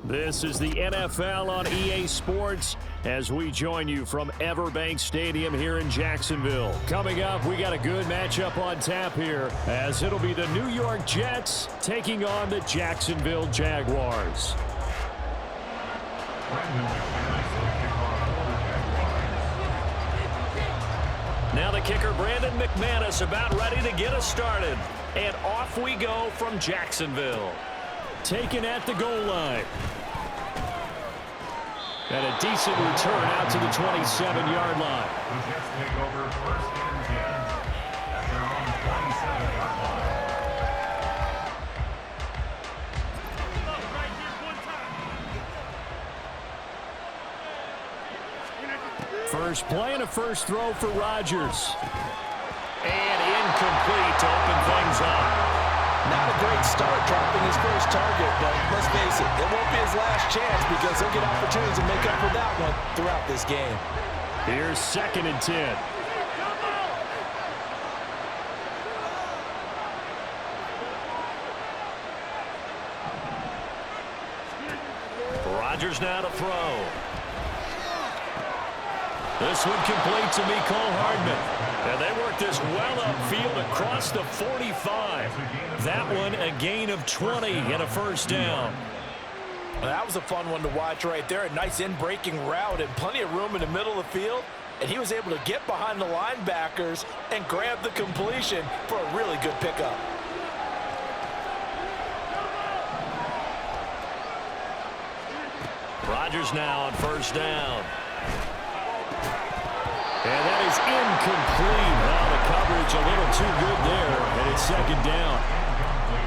This is the NFL on EA Sports as we join you from Everbank Stadium here in Jacksonville. Coming up, we got a good matchup on tap here as it'll be the New York Jets taking on the Jacksonville Jaguars. Now the kicker, Brandon McManus, about ready to get us started. And off we go from Jacksonville. Taken at the goal line. And a decent return out to the 27-yard line. The Jets take over first and 10 at their own 27-yard line. First play and a first throw for Rodgers. And incomplete to open things up. Not a great start dropping his first target, but let's face it, it won't be his last chance because he'll get opportunities to make up for that one throughout this game. Here's 2nd and 10. Rodgers now to throw. This one complete to Mecole Hardman. And they work this well upfield across the 45. That one a gain of 20 and a first down. That was a fun one to watch right there. A nice in-breaking route and plenty of room in the middle of the field. And he was able to get behind the linebackers and grab the completion for a really good pickup. Rodgers now on first down. And that is incomplete. Well, the coverage a little too good there, and it's 2nd down.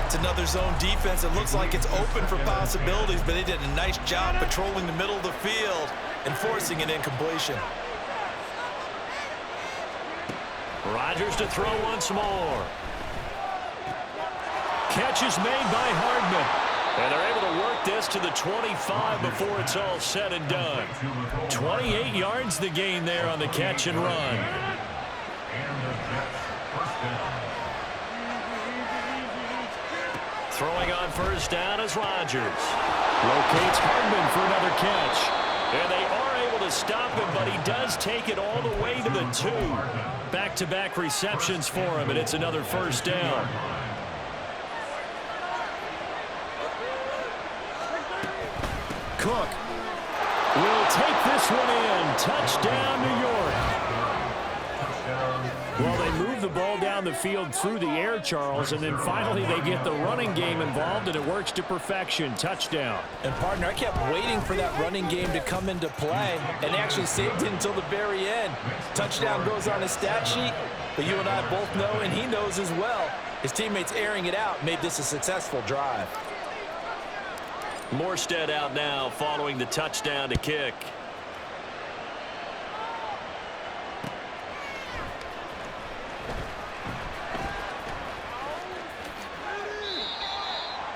It's another zone defense. It looks like it's open for possibilities, but they did a nice job patrolling the middle of the field and forcing an incompletion. Rodgers to throw once more. Catch is made by Hardman. And they're able to work this to the 25 before it's all said and done. 28 yards the gain there on the catch and run. Throwing on first down is Rodgers. Locates Hardman for another catch. And they are able to stop him, but he does take it all the way to the 2. Back-to-back receptions for him, and it's another first down. Cook will take this one in. Touchdown, New York. Well, they move the ball down the field through the air, Charles, and then finally they get the running game involved, and it works to perfection. Touchdown. And, partner, I kept waiting for that running game to come into play and actually saved it until the very end. Touchdown goes on his stat sheet, but you and I both know, and he knows as well, his teammates airing it out made this a successful drive. Morstead out now following the touchdown to kick.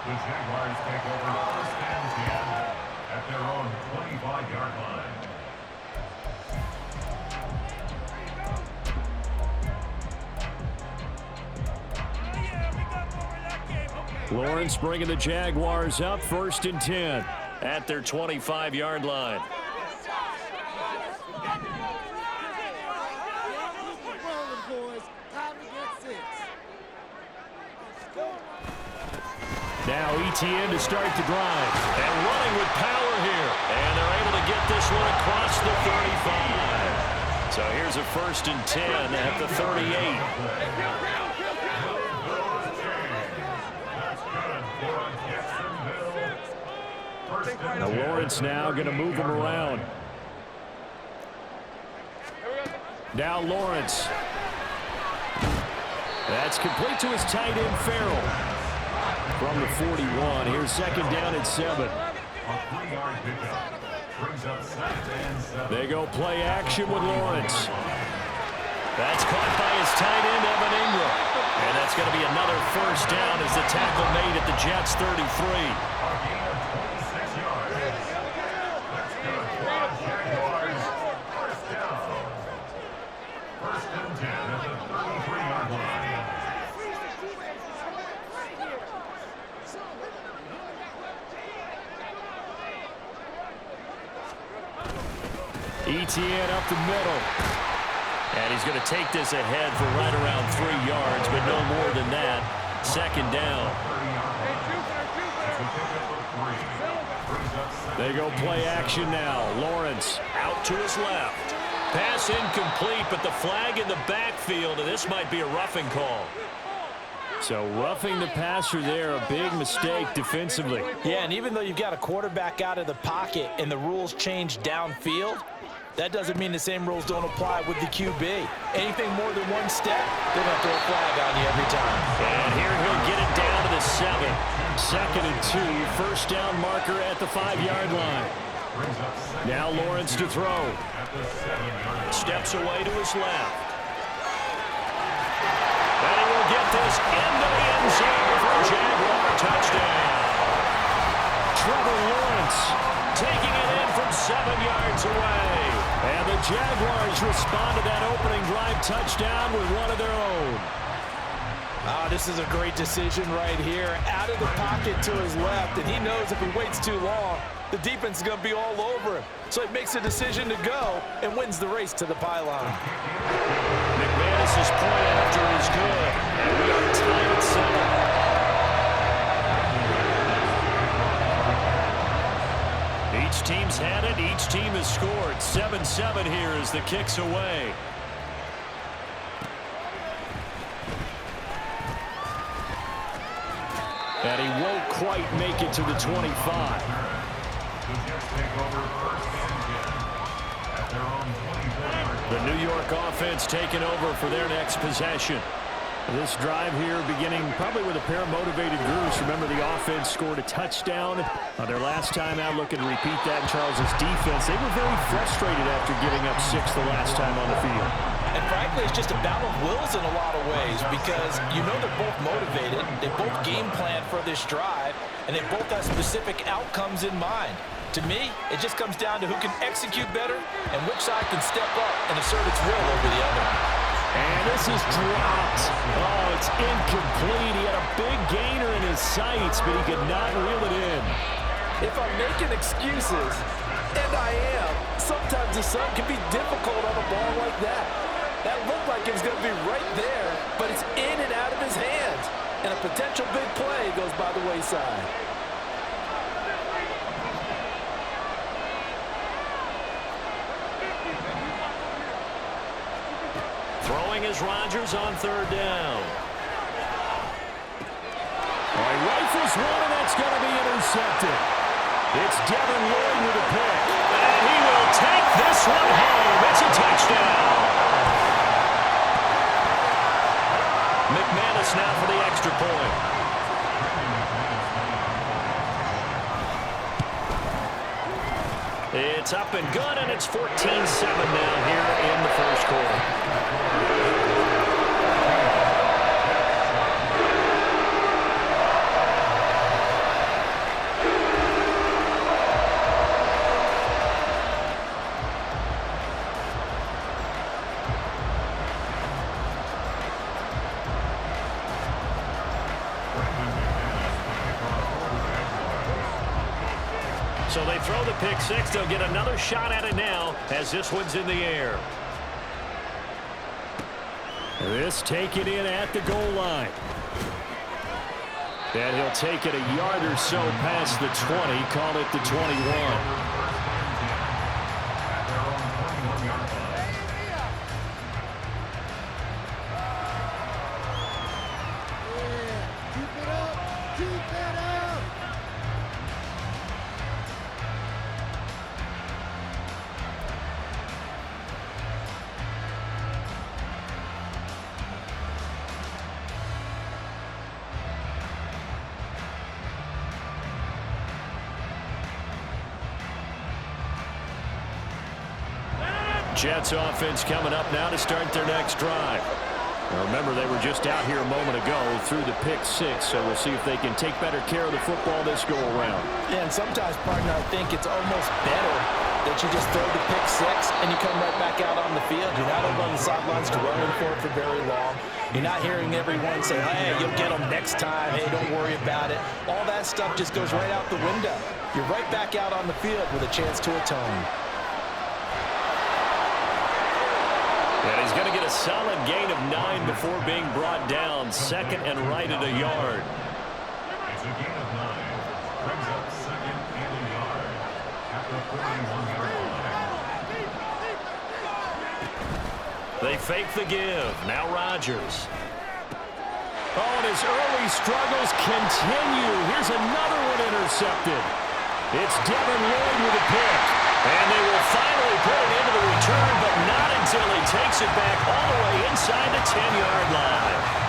The Jaguars take over first and 10 at their own 25-yard line. Lawrence bringing the Jaguars up 1st and 10 at their 25-yard line. Now ETN to start the drive. And running with power here. And they're able to get this one across the 35. So here's a 1st and 10 at the 38. Now Lawrence now going to move him around. Now Lawrence. That's complete to his tight end, Farrell. From the 41, here's 2nd down and 7. They go play action with Lawrence. That's caught by his tight end, Evan Ingram. And that's going to be another first down as the tackle made at the Jets' 33. ETN up the middle. And he's going to take this ahead for right around 3 yards, but no more than that. Second down. They go play action now. Lawrence out to his left. Pass incomplete, but the flag in the backfield, and this might be a roughing call. So roughing the passer there, a big mistake defensively. Yeah, and even though you've got a quarterback out of the pocket and the rules change downfield, that doesn't mean the same rules don't apply with the QB. Anything more than one step, they're going to throw a flag on you every time. And here he'll get it down to the 7. 2nd and 2. First down marker at the 5-yard line. Now Lawrence to throw. Steps away to his left. And he will get this into the end zone for a Jaguar touchdown. Trevor Lawrence taking it in from 7 yards away. And the Jaguars respond to that opening drive touchdown with one of their own. Oh, this is a great decision right here. Out of the pocket to his left, and he knows if he waits too long, the defense is going to be all over him. So he makes a decision to go and wins the race to the pylon. McManus's point after is good, and we are tied at 7. Each team's had it. Each team has scored. 7-7 here as the kick's away. And he won't quite make it to the 25. The New York offense taking over for their next possession. This drive here beginning probably with a pair of motivated groups. Remember, the offense scored a touchdown on their last time out. Looking to repeat that in Charles's defense. They were very frustrated after giving up 6 the last time on the field. And frankly, it's just a battle of wills in a lot of ways because you know they're both motivated. They both game plan for this drive, and they both have specific outcomes in mind. To me, it just comes down to who can execute better and which side can step up and assert its will over the other. And this is dropped. Oh, it's incomplete. He had a big gainer in his sights, but he could not reel it in. If I'm making excuses, and I am, sometimes the sun can be difficult on a ball like that. That looked like it was going to be right there, but it's in and out of his hands. And a potential big play goes by the wayside. Throwing is Rodgers on 3rd down. All right, rifles one, and that's going to be intercepted. It's Devin Lloyd with a pick. And he will take this one home. It's a touchdown. McManus now for the extra point. It's up and good, and it's 14-7 now here in the first quarter. So they throw the pick six. They'll get another shot at it now as this one's in the air. This taken in at the goal line. And he'll take it a yard or so past the 20, call it the 21. Jets offense coming up now to start their next drive. Now remember, they were just out here a moment ago through the pick six, so we'll see if they can take better care of the football this go-around. Yeah, and sometimes, partner, I think it's almost better that you just throw the pick six and you come right back out on the field. You're not over on the sidelines dwelling for it for very long. You're not hearing everyone say, hey, you'll get them next time. Hey, don't worry about it. All that stuff just goes right out the window. You're right back out on the field with a chance to atone. And he's going to get a solid gain of 9 before being brought down. Second and right at a yard. It's a gain of 9. Brings up second and a yard at the 41-yard line. They fake the give. Now Rodgers. Oh, and his early struggles continue. Here's another one intercepted. It's Devin Lloyd with a pick. And they will finally put it into the return, but not until he takes it back all the way inside the 10-yard line.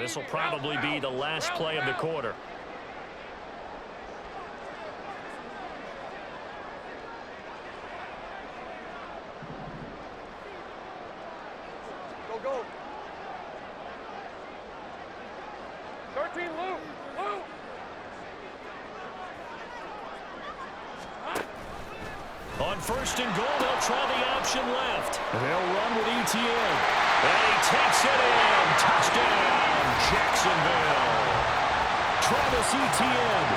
This will probably be the last play of the quarter. Go, go. 13, Lou. Lou. On first and goal, they'll try the option left. They'll run with Etienne. And he takes it in. Touchdown, Jacksonville. Travis Etienne,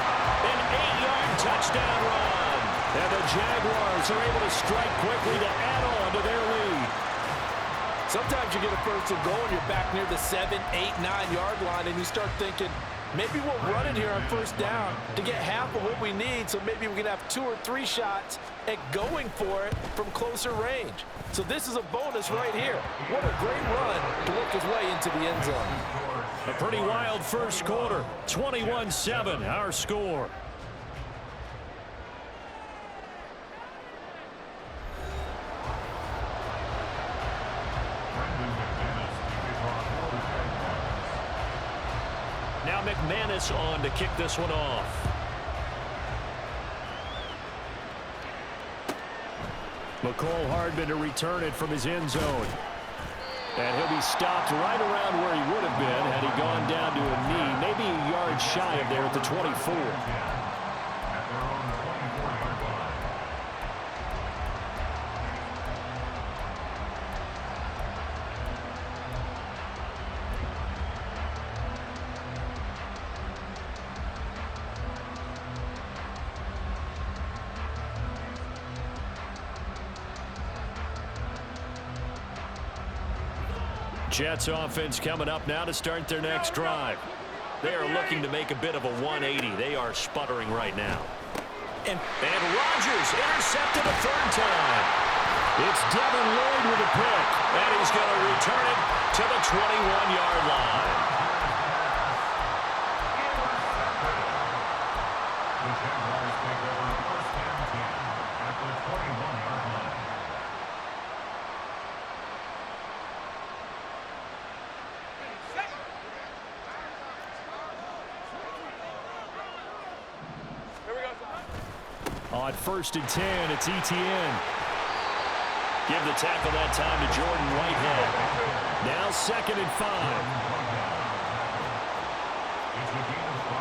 an 8-yard touchdown run. And the Jaguars are able to strike quickly to add on to their lead. Sometimes you get a first and goal and you're back near the 7, 8, 9-yard line, and you start thinking, maybe we'll run it here on first down to get half of what we need, so maybe we can have 2 or 3 shots at going for it from closer range. So this is a bonus right here. What a great run to work his way into the end zone. A pretty wild first quarter. 21-7, our score. Now McManus on to kick this one off. McCole Hardman to return it from his end zone. And he'll be stopped right around where he would have been had he gone down to a knee, maybe a yard shy of there at the 24. Jets offense coming up now to start their next drive. They are looking to make a bit of a 180. They are sputtering right now. And Rodgers intercepted a third time. It's Devin Lloyd with a pick. And he's going to return it to the 21-yard line. The Jaguars take over first and 10 at the 21-yard line. On first and 10, it's Etienne. Give the tackle that time to Jordan Whitehead. Now second and 5. It's a gain of 5.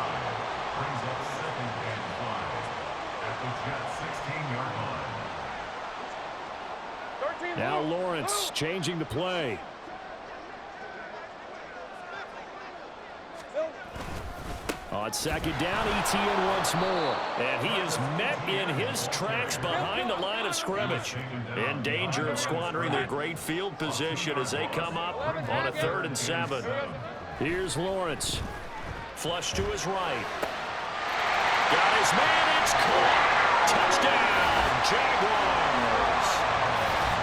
Brings up second and 5 at the Jets 16-yard line. Now Lawrence changing the play. On second down, Etienne once more. And he is met in his tracks behind the line of scrimmage. In danger of squandering their great field position as they come up on a 3rd and 7. Here's Lawrence. Flush to his right. Got his man, it's caught. Touchdown, Jaguars.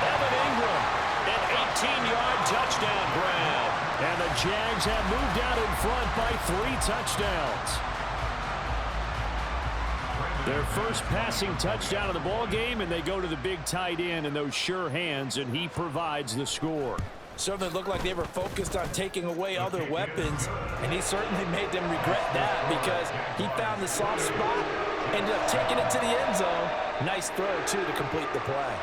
Evan Ingram, an 18-yard touchdown grab. And the Jags have moved out in front by 3 touchdowns. Their first passing touchdown of the ball game, and they go to the big tight end in those sure hands, and he provides the score. Certainly looked like they were focused on taking away other weapons, and he certainly made them regret that because he found the soft spot, ended up taking it to the end zone. Nice throw, too, to complete the play.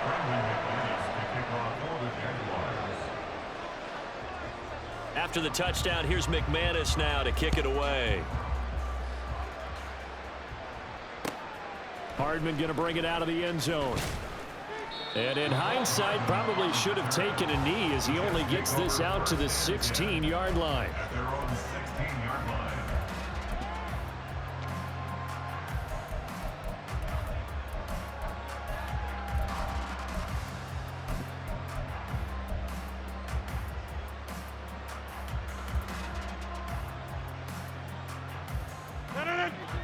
After the touchdown, here's McManus now to kick it away. Hardman going to bring it out of the end zone. And in hindsight, probably should have taken a knee as he only gets this out to the 16-yard line. At their own 16-yard line.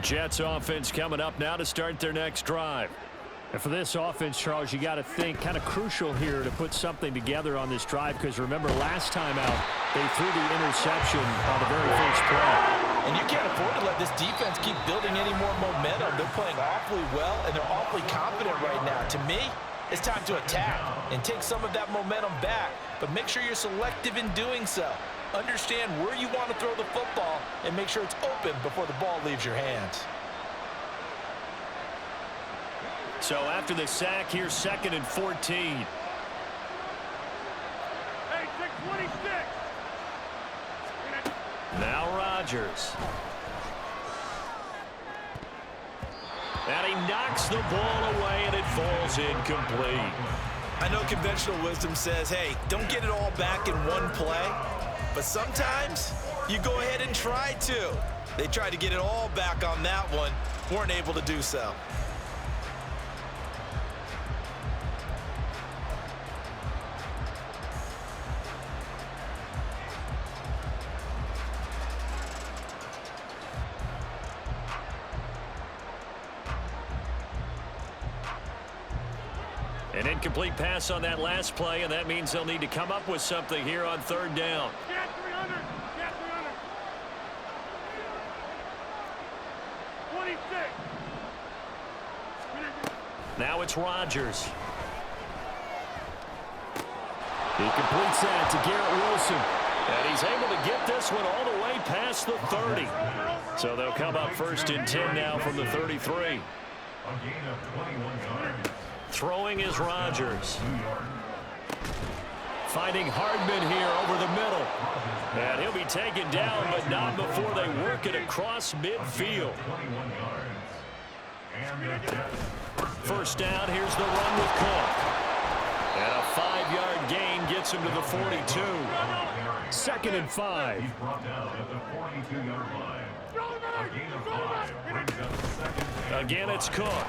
Jets offense coming up now to start their next drive. And for this offense, Charles, you got to think kind of crucial here to put something together on this drive, because remember last time out they threw the interception on the very first play. And you can't afford to let this defense keep building any more momentum. They're playing awfully well, and they're awfully confident right now. To me, it's time to attack and take some of that momentum back, but make sure you're selective in doing so. Understand where you want to throw the football and make sure it's open before the ball leaves your hands. So after the sack, here's 2nd and 14. Hey, 626. Now Rodgers. And he knocks the ball away, and it falls incomplete. I know conventional wisdom says, hey, don't get it all back in one play. But sometimes you go ahead and try to. They tried to get it all back on that one, weren't able to do so. An incomplete pass on that last play, and that means they'll need to come up with something here on 3rd down. Get 300. Get 300. 26. Now it's Rodgers. He completes that to Garrett Wilson. And he's able to get this one all the way past the 30. So they'll come up 1st and 10 now from the 33. A gain of 21 yards. Throwing is Rodgers. Finding Hardman here over the middle. And he'll be taken down, but not before they work it across midfield. 21 yards. And the Jets. 1st down, here's the run with Cook. And a 5-yard gain gets him to the 42. 2nd and 5. He's brought down at the 42-yard line. A gain of 5 brings up 2nd and Again, it's 5. Cook.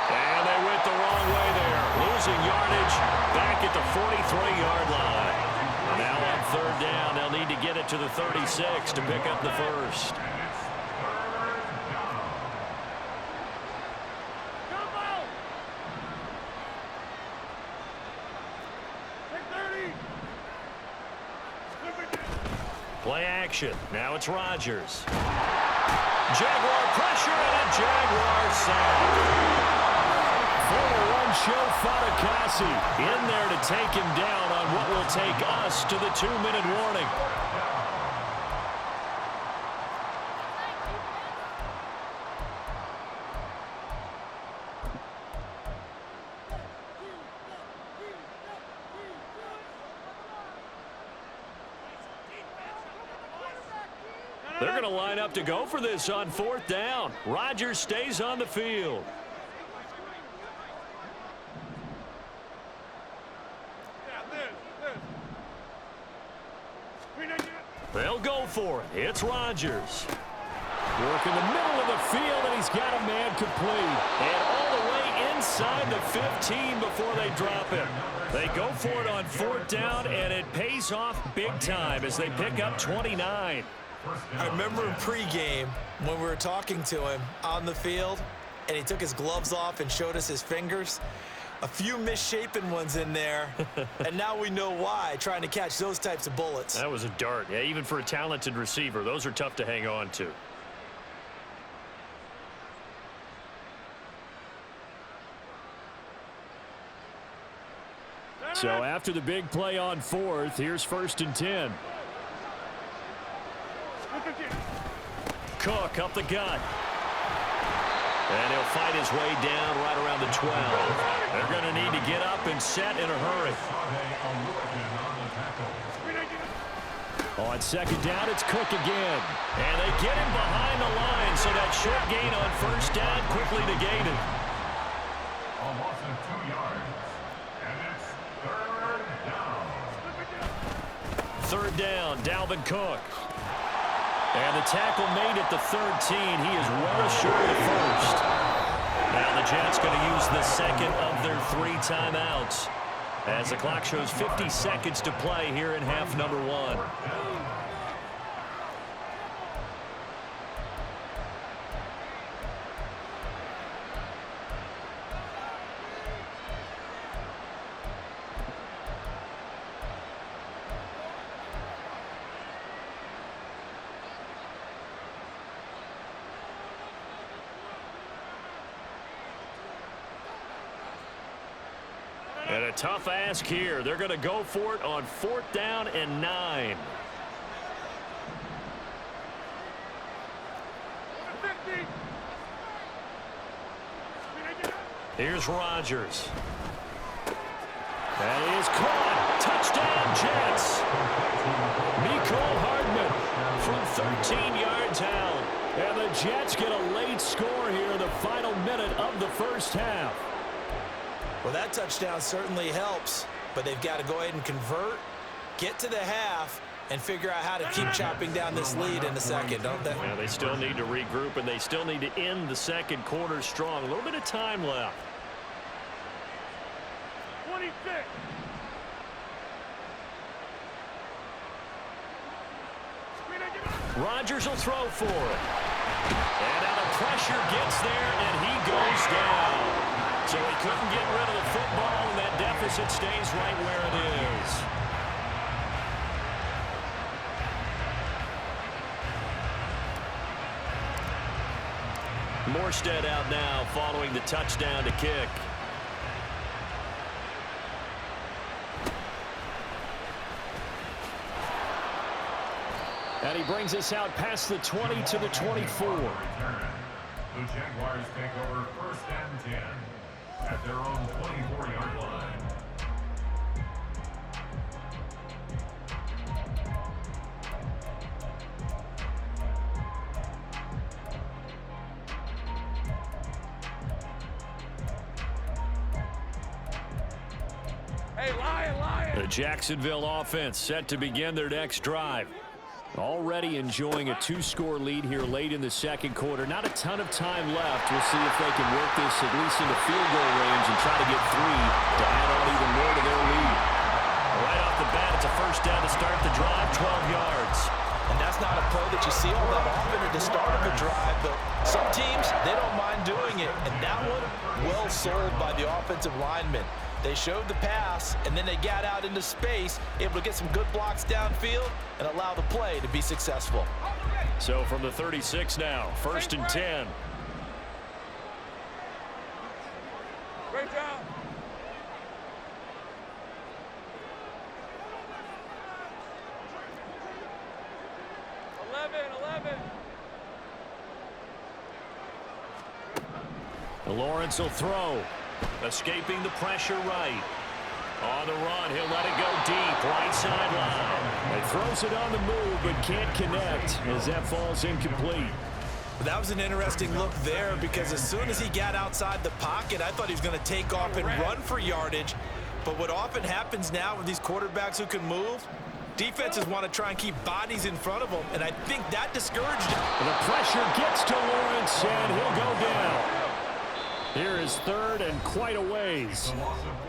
And they went the wrong way there. Losing yardage back at the 43-yard line. Now on 3rd down, they'll need to get it to the 36 to pick up the first. And it's 3rd down. Come out. 630. Play action. Now it's Rodgers. Jaguar pressure and a Jaguar sack. Former one-show Fatukasi in there to take him down on what will take us to the 2-minute warning. They're going to line up to go for this on 4th down. Rodgers stays on the field. They'll go for it. It's Rodgers. Work in the middle of the field, and he's got a man complete. And all the way inside the 15 before they drop him. They go for it on 4th down, and it pays off big time as they pick up 29. I remember in pregame when we were talking to him on the field, and he took his gloves off and showed us his fingers. A few misshapen ones in there, and now we know why, trying to catch those types of bullets. That was a dart. Yeah, even for a talented receiver, those are tough to hang on to. So after the big play on 4th, here's 1st and 10. Cook up the gut. And he'll fight his way down right around the 12. They're going to need to get up and set in a hurry. On second down, it's Cook again. And they get him behind the line, so that short gain on first down quickly negated. A loss of 2 yards. And it's third down. Third down, Dalvin Cook. And the tackle made at the 13. He is well short of the first. Now the Jets going to use the second of their 3 timeouts, as the clock shows 50 seconds to play here in half number 1. And a tough ask here. They're going to go for it on 4th down and 9. Here's Rodgers. That is caught. Touchdown, Jets. Mecole Hardman from 13 yards out. And the Jets get a late score here in the final minute of the first half. Well, that touchdown certainly helps, but they've got to go ahead and convert, get to the half, and figure out how to keep chopping down this lead in the second, don't they? Yeah, they still need to regroup, and they still need to end the second quarter strong. A little bit of time left. 26. Rodgers will throw for it. And now the pressure gets there, and he goes down. So he couldn't get rid of the football, and that deficit stays right where it is. Morstead out now following the touchdown to kick. And he brings us out past the 20 to the 24. The Jaguars take over 1st and 10 at their own 24-yard line. Hey, Lion! The Jacksonville offense set to begin their next drive. Already enjoying a 2-score lead here late in the second quarter. Not a ton of time left. We'll see if they can work this at least into field goal range and try to get 3 to add on even more to their lead. Right off the bat, it's a first down to start the drive, 12 yards. And that's not a play that you see all that often at the start of a drive, but some teams, they don't mind doing it. And that one, well sold by the offensive lineman. They showed the pass, and then they got out into space, able to get some good blocks downfield and allow the play to be successful. So from the 36 now, 1st and 10. Great job. Lawrence will throw. Escaping the pressure right. On the run, he'll let it go deep, right sideline. He throws it on the move, but can't connect as that falls incomplete. That was an interesting look there because as soon as he got outside the pocket, I thought he was going to take off and run for yardage. But what often happens now with these quarterbacks who can move, defenses want to try and keep bodies in front of them, and I think that discouraged him. The pressure gets to Lawrence, and he'll go down. Here is 3rd and quite a ways.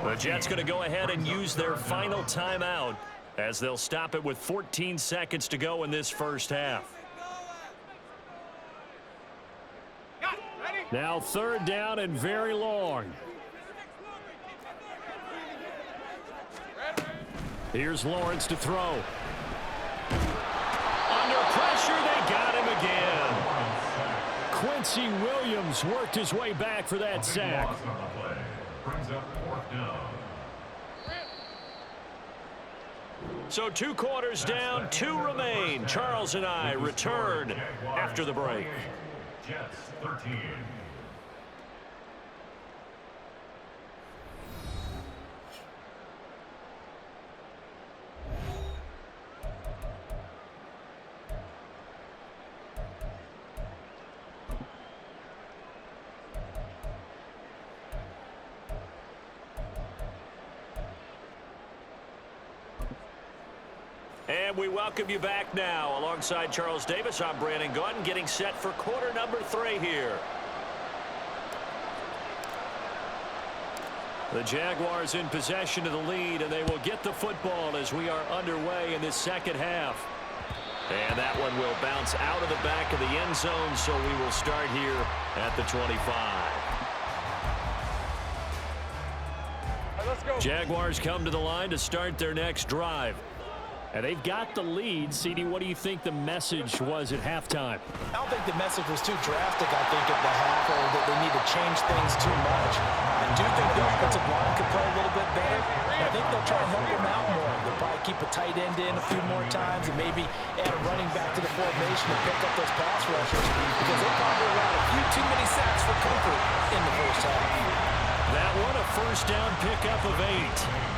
The Jets going to go ahead and use their final timeout as they'll stop it with 14 seconds to go in this first half. Now 3rd down and very long. Here's Lawrence to throw. Under pressure, they got him again. Quincy Williams worked his way back for that sack. Brings up 4th down. So 2 quarters down, 2 remain. Charles and I return after the break. Jets 13. And we welcome you back now. Alongside Charles Davis, I'm Brandon Gunn, getting set for quarter number 3 here. The Jaguars in possession of the lead, and they will get the football as we are underway in this second half. And that one will bounce out of the back of the end zone, so we will start here at the 25. Let's go. Jaguars come to the line to start their next drive. And they've got the lead. CD, what do you think the message was at halftime? I don't think the message was too drastic, I think, at the half, or that they need to change things too much. I do think the offensive line could play a little bit better. I think they'll try to help them out more. They'll probably keep a tight end in a few more times and maybe add a running back to the formation to pick up those pass rushers, because they probably allowed a few too many sacks for comfort in the first half. That one, a first down pickup of 8.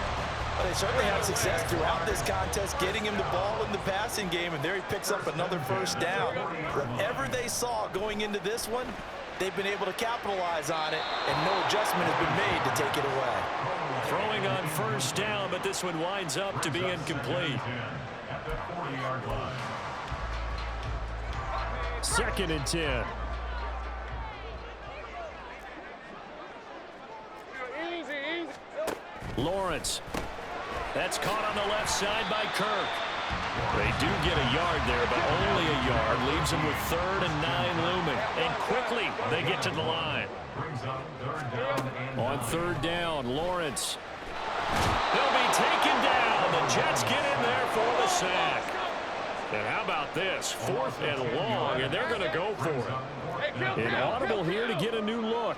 Well, they certainly had success throughout this contest, getting him the ball in the passing game, and there he picks up another first down. Whatever they saw going into this one, they've been able to capitalize on it, and no adjustment has been made to take it away. Throwing on first down, but this one winds up to be incomplete. At the 40-yard line. 2nd and 10. Easy. Lawrence. That's caught on the left side by Kirk. They do get a yard there, but only a yard. Leaves them with 3rd and 9 looming. And quickly, they get to the line. Brings up 3rd down and On 3rd down, Lawrence. He'll be taken down. The Jets get in there for the sack. And how about this? 4th and long, and they're going to go for it. Inaudible here to get a new look.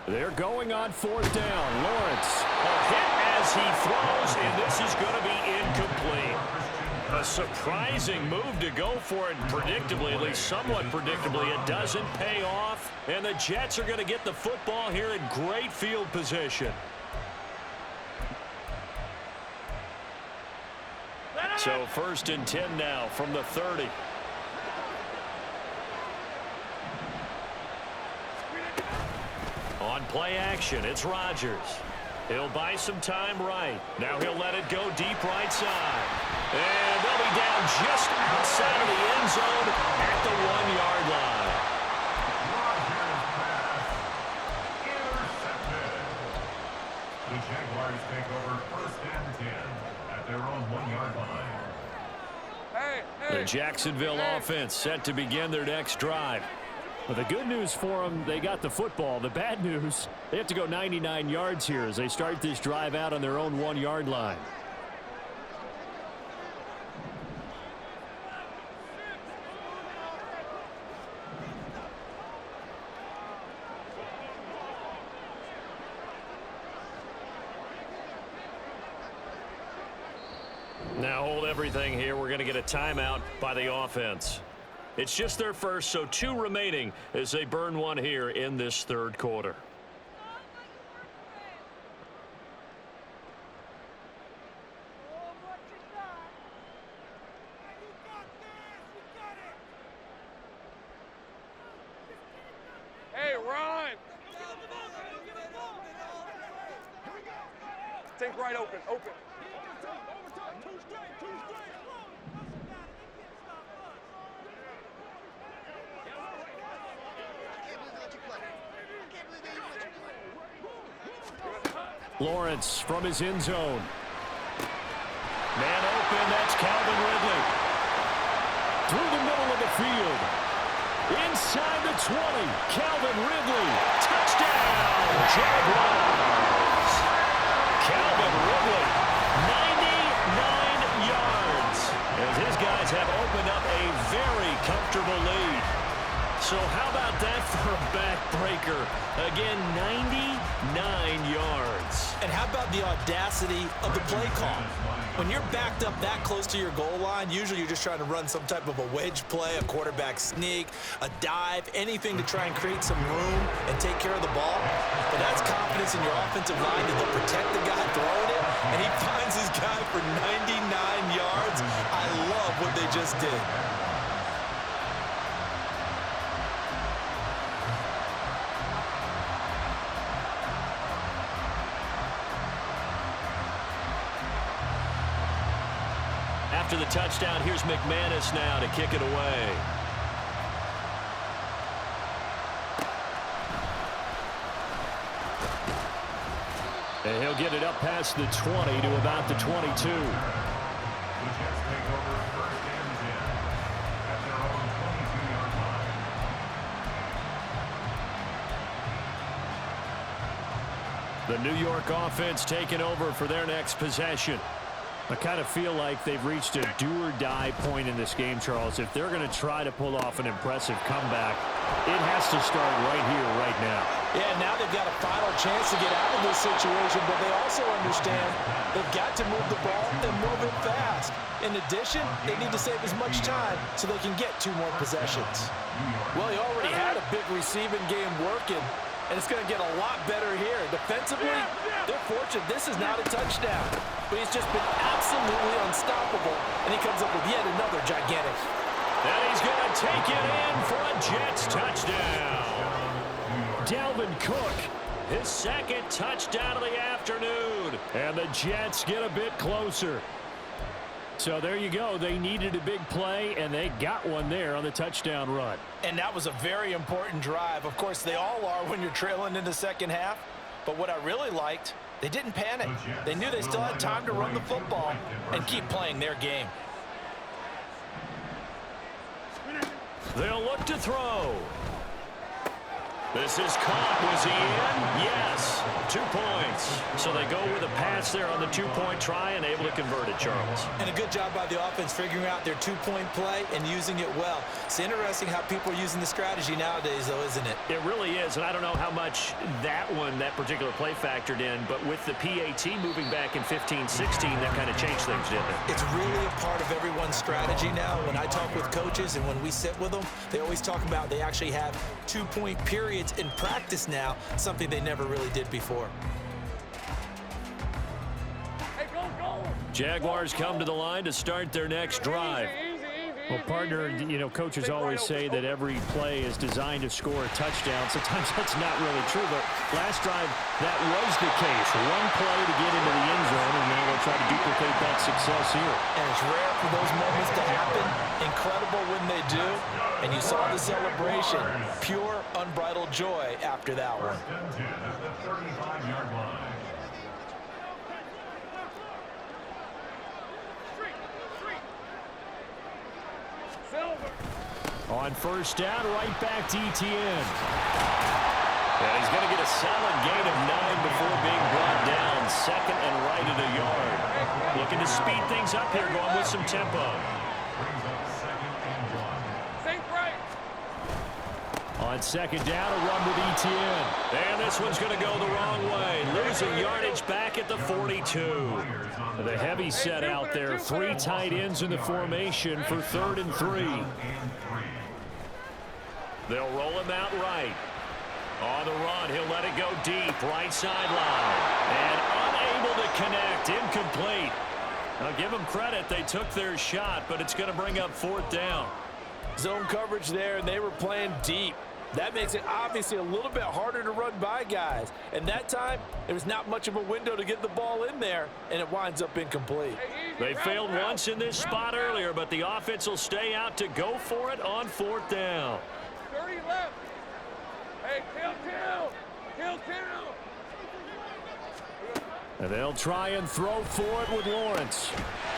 They're going on 4th down. Lawrence, a hit as he throws, and this is going to be incomplete. A surprising move to go for it, predictably, at least somewhat predictably. It doesn't pay off, and the Jets are going to get the football here in great field position. So 1st and 10 now from the 30. On play action, it's Rodgers. He'll buy some time right. Now he'll let it go deep right side. And they'll be down just outside of the end zone at the 1-yard line. Rodgers pass intercepted. The Jaguars take over 1st and 10 at their own 1-yard line. The Jacksonville offense set to begin their next drive. But the good news for them, they got the football. The bad news, they have to go 99 yards here as they start this drive out on their own 1-yard line. Now hold everything here. We're going to get a timeout by the offense. It's just their first, so 2 remaining as they burn one here in this 3rd quarter. Hey, run! Think right open. Lawrence from his end zone. Man open, that's Calvin Ridley. Through the middle of the field. Inside the 20, Calvin Ridley. Touchdown, Jaguars. Calvin Ridley, 99 yards. As his guys have opened up a very comfortable lead. So how about that for a backbreaker? Again, 99 yards. And how about the audacity of the play call? When you're backed up that close to your goal line, usually you're just trying to run some type of a wedge play, a quarterback sneak, a dive, anything to try and create some room and take care of the ball. But that's confidence in your offensive line that they'll protect the guy throwing it, and he finds his guy for 99 yards. I love what they just did. after the touchdown. Here's McManus now to kick it away. And he'll get it up past the 20 to about the 22. The Jets take over first and 10 at their own 22-yard line. The New York offense taking over for their next possession. I kind of feel like they've reached a do-or-die point in this game, Charles. If they're going to try to pull off an impressive comeback, it has to start right here, right now. Yeah, now they've got a final chance to get out of this situation, but they also understand they've got to move the ball and move it fast. In addition, they need to save as much time so they can get 2 more possessions. Well, he already had a big receiving game working, and it's going to get a lot better here. Defensively, they're fortunate this is not a touchdown, but he's just been absolutely unstoppable, and he comes up with yet another gigantic. And he's going to take it in for a Jets touchdown. Dalvin Cook, his second touchdown of the afternoon, and the Jets get a bit closer. So there you go. They needed a big play, and they got one there on the touchdown run. And that was a very important drive. Of course, they all are when you're trailing in the second half. But what I really liked, they didn't panic. They knew they still had time to run the football and keep playing their game. They'll look to throw. This is caught. Was he in? Yes. 2 points. So they go with a pass there on the 2-point try and able to convert it, Charles. And a good job by the offense figuring out their 2-point play and using it well. It's interesting how people are using the strategy nowadays, though, isn't it? It really is, and I don't know how much that particular play factored in, but with the PAT moving back in 15-16, that kind of changed things, didn't it? It's really a part of everyone's strategy now. When I talk with coaches and when we sit with them, they always talk about they actually have 2-point periods in practice now, something they never really did before. Hey, go. Jaguars come to the line to start their next drive. Well, partner, you know, coaches always say that every play is designed to score a touchdown. Sometimes that's not really true, but last drive, that was the case. One play to get into the end zone, and now they'll try to duplicate that success here. And it's rare for those moments to happen. Incredible when they do. And you saw the celebration. Pure, unbridled joy after that one. First and 10 at the 35-yard line. On first down, right back to Etienne. And he's going to get a solid gain of 9 before being brought down. Second and right at a yard. Looking to speed things up here, going with some tempo. Brings up second and 1. Think right. On second down, a run with Etienne. And this one's going to go the wrong way. Losing yardage back at the 42. The heavy set out there. 3 tight ends in the formation for 3rd and 3. They'll roll him out right. On the run, he'll let it go deep. Right sideline. And unable to connect. Incomplete. Now give them credit. They took their shot, but it's going to bring up 4th down. Zone coverage there, and they were playing deep. That makes it obviously a little bit harder to run by guys. And that time, there was not much of a window to get the ball in there, and it winds up incomplete. They failed once in this spot earlier, but the offense will stay out to go for it on 4th down. 30 left. Hey, kill. And they'll try and throw for it with Lawrence.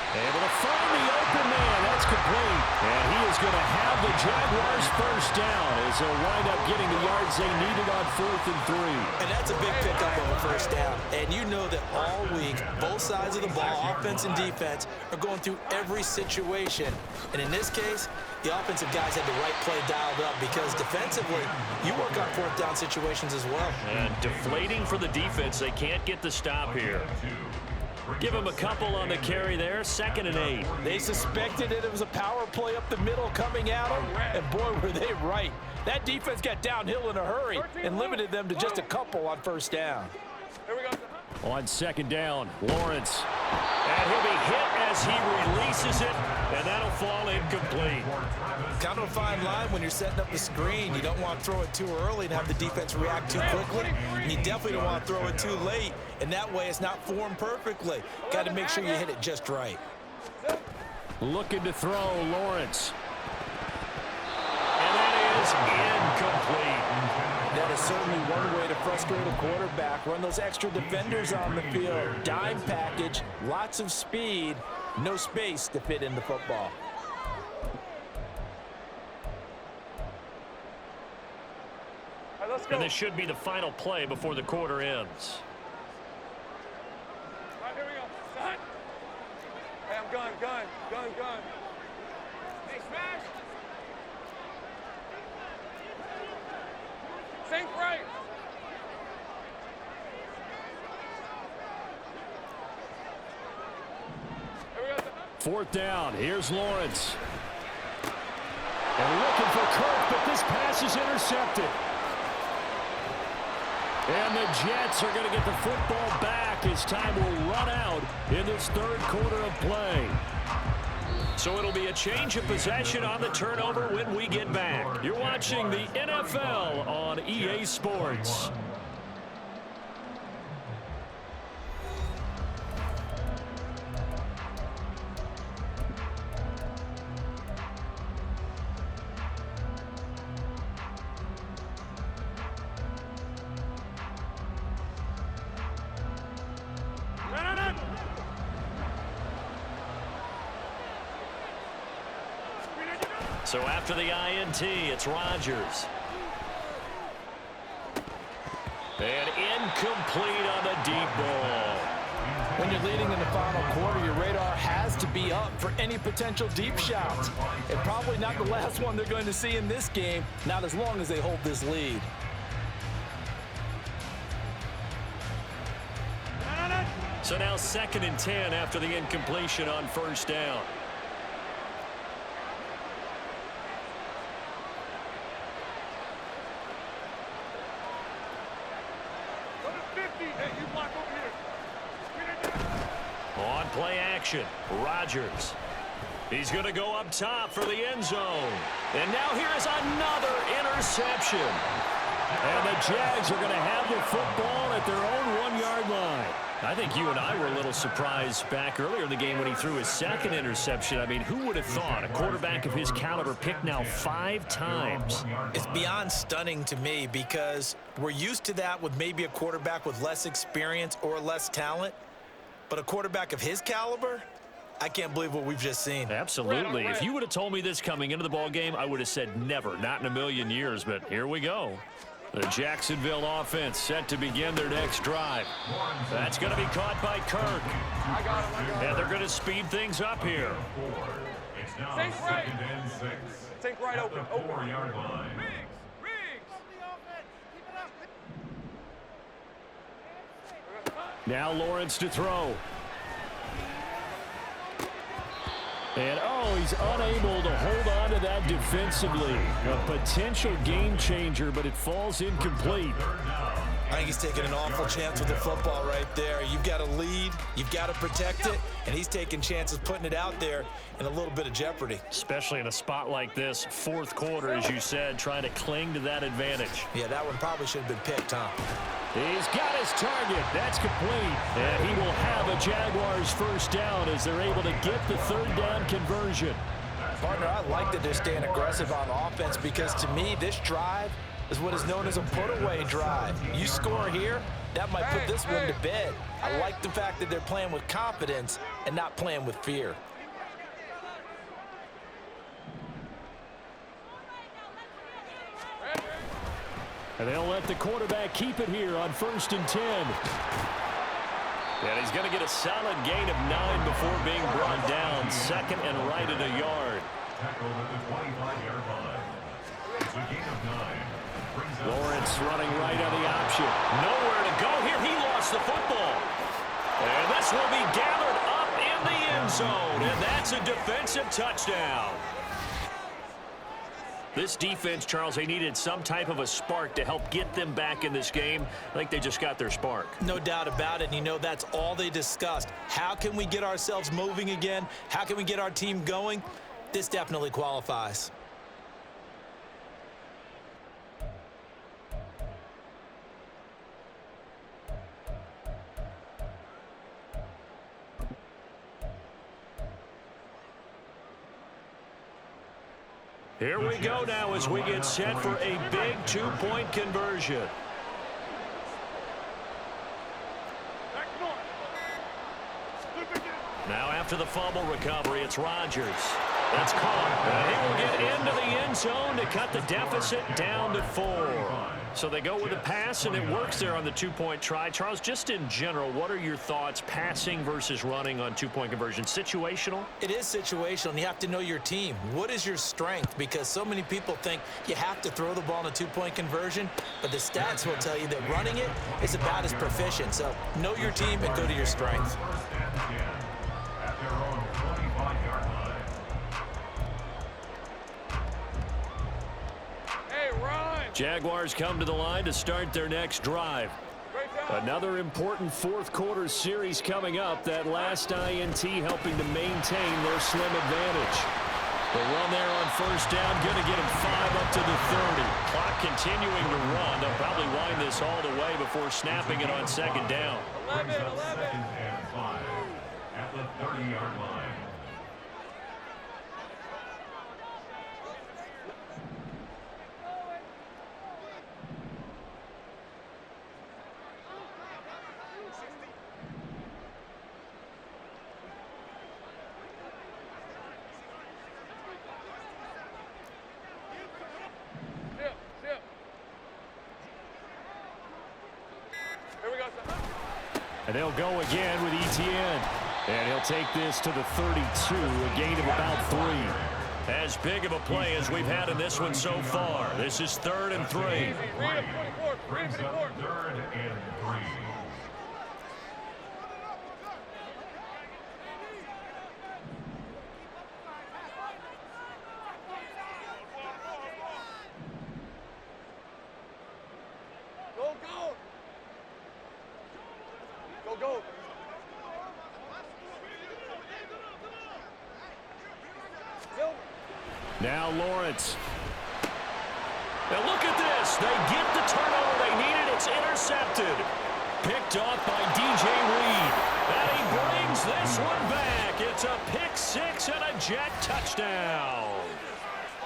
Able to find the open man. That's complete. And he is going to have the Jaguars first down as they'll wind up getting the yards they needed on 4th and 3. And that's a big pickup of a first down. And you know that all week, both sides of the ball, offense and defense, are going through every situation. And in this case, the offensive guys had the right play dialed up because defensively, you work on 4th down situations as well. And deflating for the defense. They can't get the stop here. Give him a couple on the carry there. 2nd and 8. They suspected it was a power play up the middle coming at them, and boy, were they right. That defense got downhill in a hurry and limited them to just a couple on first down. Here we go. On 2nd down, Lawrence. And he'll be hit as he releases it, and that'll fall incomplete. Kind of a fine line when you're setting up the screen. You don't want to throw it too early and have the defense react too quickly. And you definitely don't want to throw it too late, and that way it's not formed perfectly. Got to make sure you hit it just right. Looking to throw, Lawrence. And that is incomplete. That is certainly one way to frustrate a quarterback. Run those extra defenders on the field. Dime package, lots of speed, no space to fit in the football. All right, let's go. And this should be the final play before the quarter ends. All right, here we go. Son. Hey, I'm gun. Hey, smash. Sink right. Here we go. Fourth down. Here's Lawrence. And looking for Kirk, but this pass is intercepted. And the Jets are going to get the football back as time will run out in this third quarter of play. So it'll be a change of possession on the turnover when we get back. You're watching the NFL on EA Sports. So after the INT, it's Rodgers. And incomplete on the deep ball. When you're leading in the final quarter, your radar has to be up for any potential deep shots. And probably not the last one they're going to see in this game, not as long as they hold this lead. So now 2nd and 10 after the incompletion on first down. On play action, Rodgers. He's going to go up top for the end zone. And now here is another interception. And the Jags are going to have the football at their own 1-yard line. I think you and I were a little surprised back earlier in the game when he threw his 2nd interception. I mean, who would have thought a quarterback of his caliber picked now 5 times? It's beyond stunning to me because we're used to that with maybe a quarterback with less experience or less talent. But a quarterback of his caliber, I can't believe what we've just seen. Absolutely. If you would have told me this coming into the ballgame, I would have said never, not in a million years. But here we go. The Jacksonville offense set to begin their next drive. That's going to be caught by Kirk. I got him. And they're going to speed things up here. It's now Sink right. 2nd and 6. Sink right open. At the 4-yard line. Now Lawrence to throw. And, oh, he's unable to hold on to that defensively. A potential game changer, but it falls incomplete. I think he's taking an awful chance with the football right there. You've got to lead, you've got to protect it, and he's taking chances putting it out there in a little bit of jeopardy. Especially in a spot like this, fourth quarter, as you said, trying to cling to that advantage. Yeah, that one probably should have been picked, huh? He's got his target. That's complete. And he will have a Jaguars first down as they're able to get the third down conversion. Partner, I like that they're staying aggressive on offense because to me, this drive is what is known as a put-away drive. You score here, that might put this one to bed. I like the fact that they're playing with confidence and not playing with fear. And they'll let the quarterback keep it here on 1st and 10. And he's going to get a solid gain of 9 before being brought down. 2nd and right at a yard. Tackled at the 25-yard line. It's a gain of 9. Lawrence running right on the option. Nowhere to go here. He lost the football. And this will be gathered up in the end zone. And that's a defensive touchdown. This defense, Charles, they needed some type of a spark to help get them back in this game. I think they just got their spark. No doubt about it. And you know that's all they discussed. How can we get ourselves moving again? How can we get our team going? This definitely qualifies. Here we go now as we get set for a big two-point conversion. Now after the fumble recovery, it's Rodgers. That's caught. And he will get into the end zone to cut the deficit down to 4. So they go with a pass, and it works there on the two-point try. Charles, just in general, what are your thoughts passing versus running on two-point conversion? Situational? It is situational, and you have to know your team. What is your strength? Because so many people think you have to throw the ball in a two-point conversion, but the stats will tell you that running it is about as proficient. So know your team and go to your strength. Jaguars come to the line to start their next drive. Another important fourth-quarter series coming up. That last INT helping to maintain their slim advantage. The run there on first down, going to get him 5 up to the 30. Clock continuing to run. They'll probably wind this all the way before snapping it on second down. 11. Second and 5 at the 30-yard line. And they'll go again with Etienne. And he'll take this to the 32, a gain of about 3. As big of a play as we've had in this one so far. This is 3rd and 3. Brings up 3rd and 3. Go. Now Lawrence. Now look at this. They get the turnover they needed. It's intercepted. Picked off by DJ Reed. And he brings this one back. It's a pick 6 and a jet touchdown.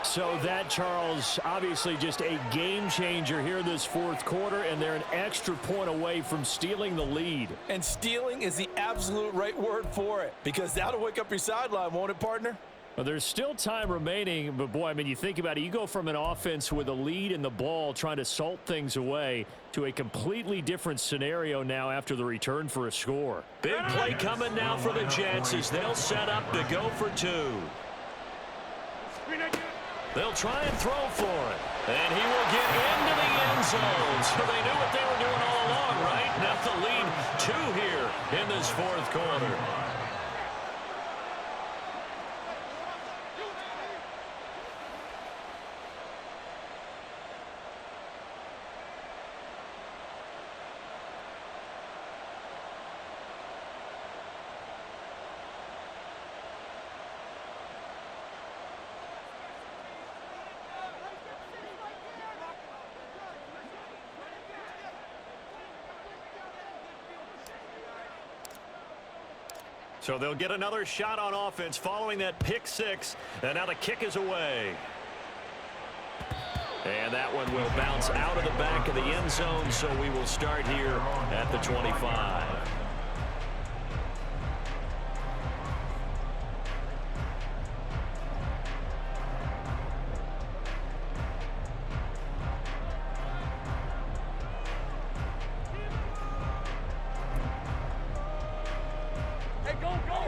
So that, Charles, obviously just a game changer here this fourth quarter, and they're an extra point away from stealing the lead. And stealing is the absolute right word for it, because that'll wake up your sideline, won't it, partner? Well, there's still time remaining, but boy, I mean, you think about it, you go from an offense with a lead in the ball trying to salt things away to a completely different scenario now after the return for a score. Big play coming now for the Jets as they'll set up to go for 2. They'll try and throw for it. And he will get into the end zone. So they knew what they were doing all along, right? Now the lead 2 here in this fourth quarter. So they'll get another shot on offense following that pick 6. And now the kick is away. And that one will bounce out of the back of the end zone. So we will start here at the 25.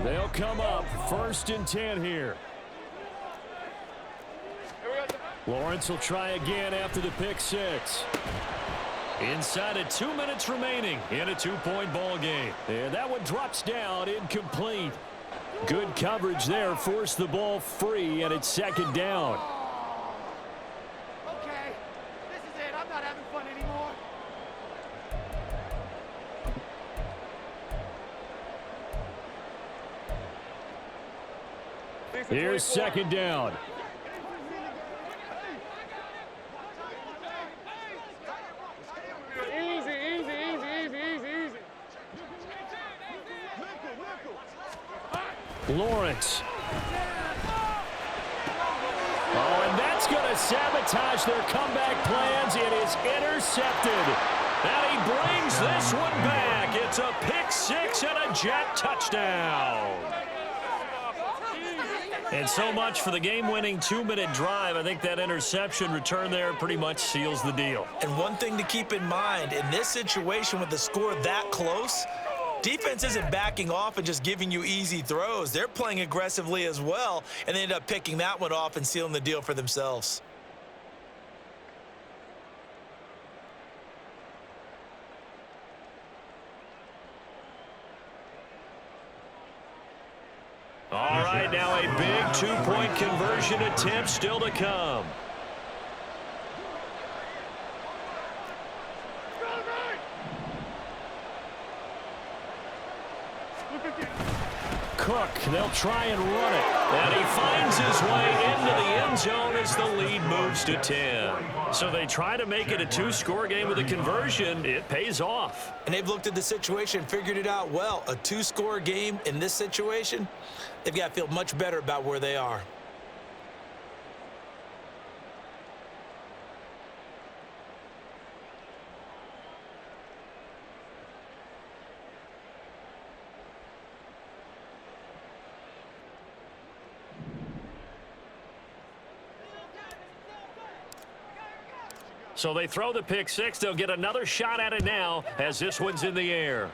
They'll come up 1st and 10 here. Lawrence will try again after the pick 6. Inside of 2 minutes remaining in a 2-point ball game. And that one drops down, incomplete. Good coverage there, forced the ball free, and it's 2nd down. Okay, this is it. I'm not having fun anymore. Here's 2nd down. Easy. Lawrence. Oh, and that's That's going to sabotage their comeback plans. It is intercepted. And he brings this one back. It's a pick six and a Jet touchdown. And so much for the game-winning 2-minute drive. I think that interception return there pretty much seals the deal. And one thing to keep in mind, in this situation with the score that close, defense isn't backing off and just giving you easy throws. They're playing aggressively as well, and they end up picking that one off and sealing the deal for themselves. All right, now a big two-point conversion attempt still to come. Cook, they'll try and run it. And he finds his way into the end zone as the lead moves to 10. So they try to make it a two-score game with a conversion. It pays off. And they've looked at the situation and figured it out well. A two-score game in this situation, they've got to feel much better about where they are. So they throw the pick six. They'll get another shot at it now as this one's in the air.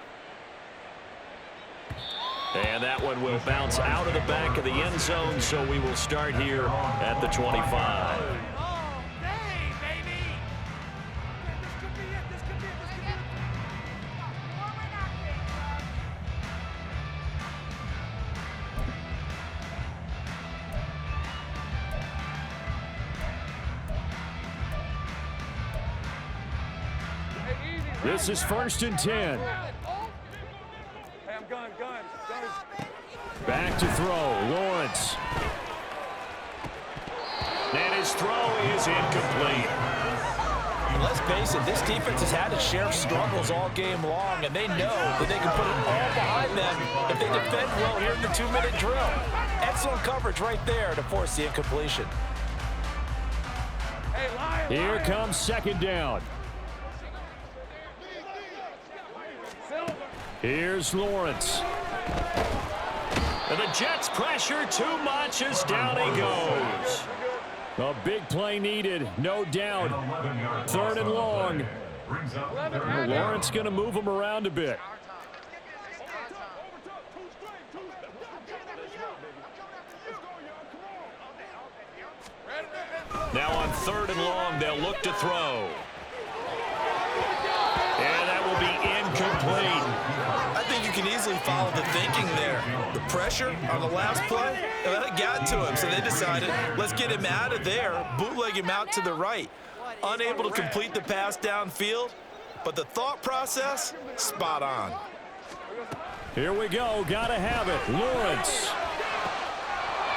And that one will bounce out of the back of the end zone, so we will start here at the 25. Oh, dang, baby. This could be it. This could be it. This could be it. Hey, easy. This is 1st and 10. Hey, I'm gun. Back to throw, Lawrence. And his throw is incomplete. Let's face it, this defense has had its share of struggles all game long, and they know that they can put it all behind them if they defend well here in the 2-minute drill. Excellent coverage right there to force the incompletion. Hey, Lion. Here comes 2nd down. Here's Lawrence. And the Jets pressure too much as down he goes. A big play needed, no doubt. 3rd and long. Lawrence going to move him around a bit. Now on 3rd and long, they'll look to throw. And that will be incomplete. I think you can easily follow the thinking there. The pressure on the last play, that got to him, so they decided, let's get him out of there, bootleg him out to the right. Unable to complete the pass downfield, but the thought process, spot on. Here we go, gotta have it, Lawrence.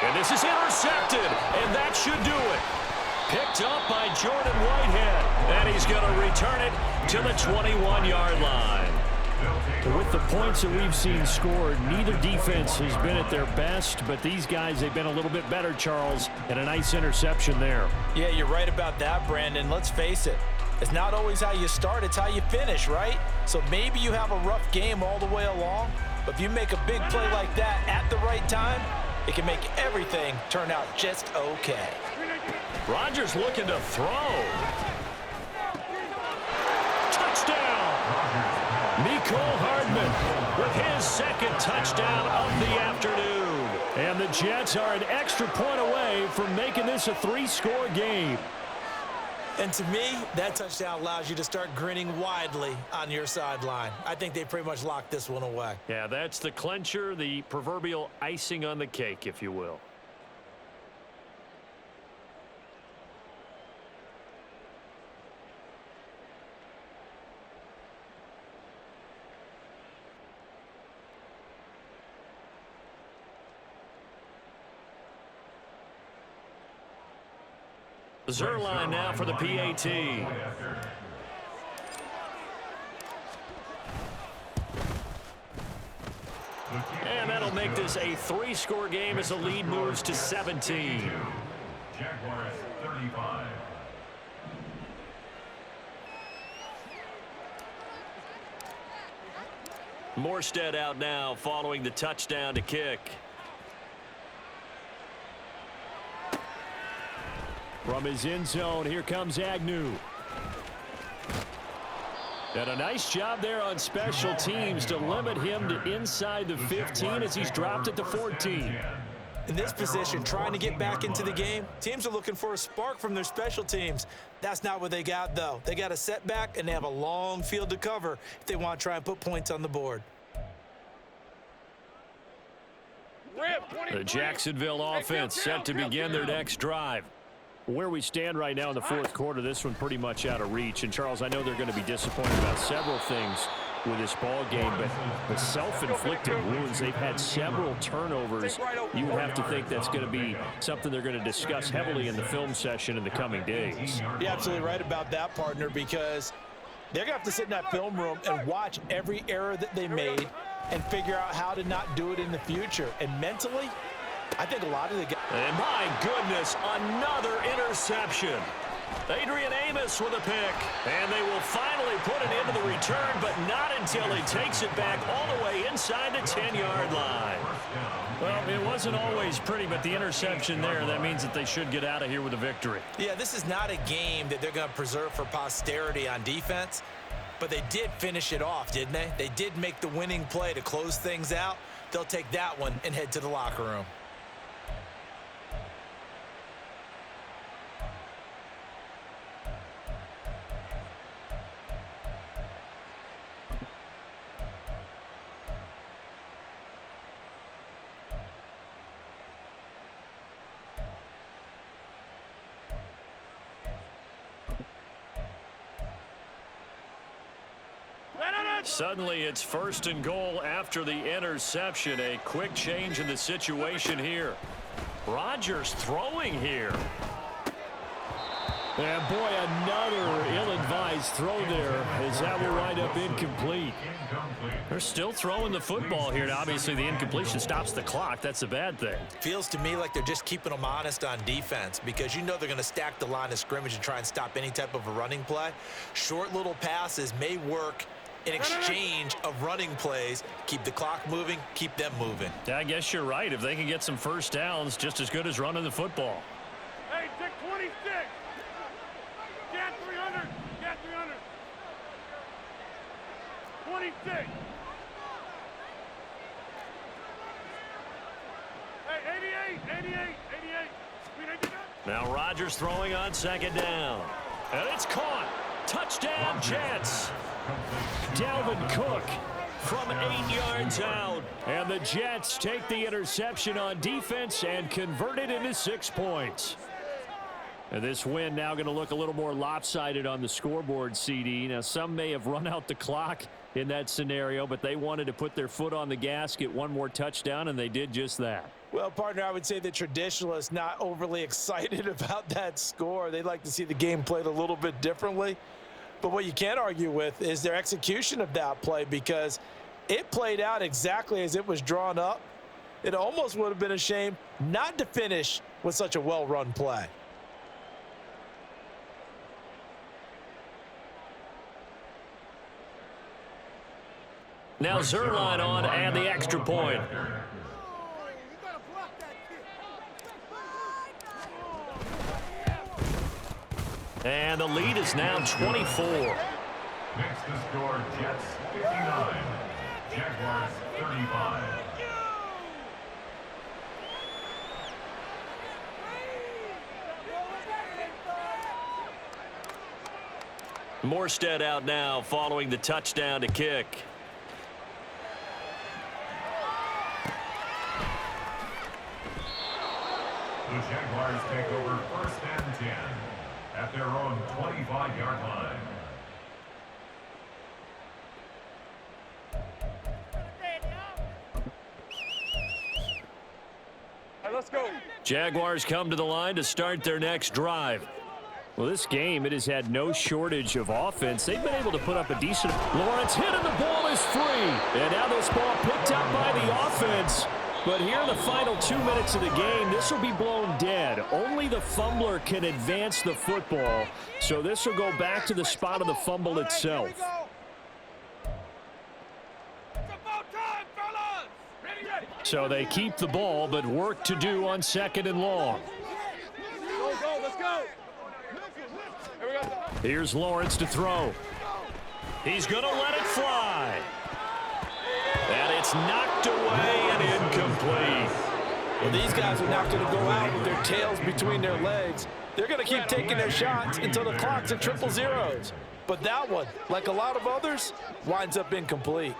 And this is intercepted, and that should do it. Picked up by Jordan Whitehead, and he's going to return it to the 21-yard line. With the points that we've seen scored, neither defense has been at their best, but these guys, they've been a little bit better, Charles, and a nice interception there. Yeah, you're right about that, Brandon. Let's face it. It's not always how you start, it's how you finish, right? So maybe you have a rough game all the way along, but if you make a big play like that at the right time, it can make everything turn out just okay. Rodgers looking to throw. Touchdown! Mecole Hardman with his 2nd touchdown of the afternoon. And the Jets are an extra point away from making this a 3-score game. And to me, that touchdown allows you to start grinning widely on your sideline. I think they pretty much locked this one away. Yeah, that's the clincher, the proverbial icing on the cake, if you will. Zerline now for the PAT. And that'll make this a 3-score game as the lead moves to 17. Jaguars 35. Morstead out now following the touchdown to kick. From his end zone, here comes Agnew. And a nice job there on special teams to limit him to inside the 15 as he's dropped at the 14. In this position, trying to get back into the game, teams are looking for a spark from their special teams. That's not what they got, though. They got a setback, and they have a long field to cover if they want to try and put points on the board. The Jacksonville offense set to begin their next drive. Where we stand right now in the fourth quarter, this one pretty much out of reach. And, Charles, I know they're going to be disappointed about several things with this ball game, but the self-inflicted wounds, they've had several turnovers. You would have to think that's going to be something they're going to discuss heavily in the film session in the coming days. You're absolutely right about that, partner, because they're going to have to sit in that film room and watch every error that they made and figure out how to not do it in the future. And mentally, I think a lot of the guys... And my goodness, another interception. Adrian Amos with a pick. And they will finally put it into the return, but not until he takes it back all the way inside the 10-yard line. Well, it wasn't always pretty, but the interception there, that means that they should get out of here with a victory. Yeah, this is not a game that they're going to preserve for posterity on defense, but they did finish it off, didn't they? They did make the winning play to close things out. They'll take that one and head to the locker room. Suddenly, it's first and goal after the interception. A quick change in the situation here. Rodgers throwing here. And boy, another ill-advised throw there as that will wind up incomplete. They're still throwing the football here. Now, obviously, the incompletion stops the clock. That's a bad thing. Feels to me like they're just keeping them honest on defense because you know they're going to stack the line of scrimmage and try and stop any type of a running play. Short little passes may work in exchange of running plays. Keep the clock moving, keep them moving. Yeah, I guess you're right. If they can get some first downs, just as good as running the football. Hey, take 26. Get 300. Get 300. 26. Hey, 88. 88. 88. Now Rodgers throwing on second down. And it's caught. Touchdown, Jets. Dalvin Cook from 8 yards out. And the Jets take the interception on defense and convert it into 6 points. And this win now going to look a little more lopsided on the scoreboard, CD. Now, some may have run out the clock in that scenario, but they wanted to put their foot on the gas, get one more touchdown, and they did just that. Well, partner, I would say the traditionalists not overly excited about that score. They'd like to see the game played a little bit differently. But what you can't argue with is their execution of that play because it played out exactly as it was drawn up. It almost would have been a shame not to finish with such a well-run play. Now Zerline on and the extra point. And the lead is now 24. Next to score, Jets 59, Jaguars 35. Morstead out now following the touchdown to kick. The Jaguars take over first and 10 at their own 25-yard line. Hey, let's go. Jaguars come to the line to start their next drive. Well, this game, it has had no shortage of offense. They've been able to put up a decent... Lawrence hit and the ball is free. And now this ball picked up by the offense. But here in the final 2 minutes of the game, this will be blown dead. Only the fumbler can advance the football, so this will go back to the spot of the fumble itself. So they keep the ball, but work to do on 2nd and long. Let's go. Here we go. Here's Lawrence to throw. He's going to let it fly. And it's knocked away and incomplete. Well, these guys are not going to go out with their tails between their legs. They're going to keep taking their shots until the clock's at 000. But that one, like a lot of others, winds up incomplete.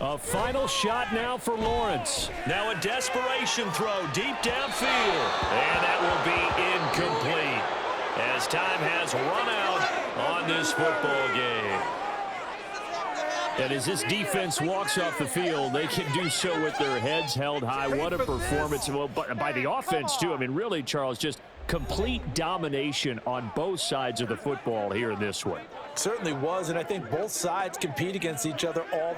A final shot now for Lawrence. Now a desperation throw deep downfield. And that will be incomplete as time has run out on this football game. And as this defense walks off the field, they can do so with their heads held high. What a performance by the offense, too. I mean, really, Charles, just complete domination on both sides of the football here in this one. Certainly was, and I think both sides compete against each other all the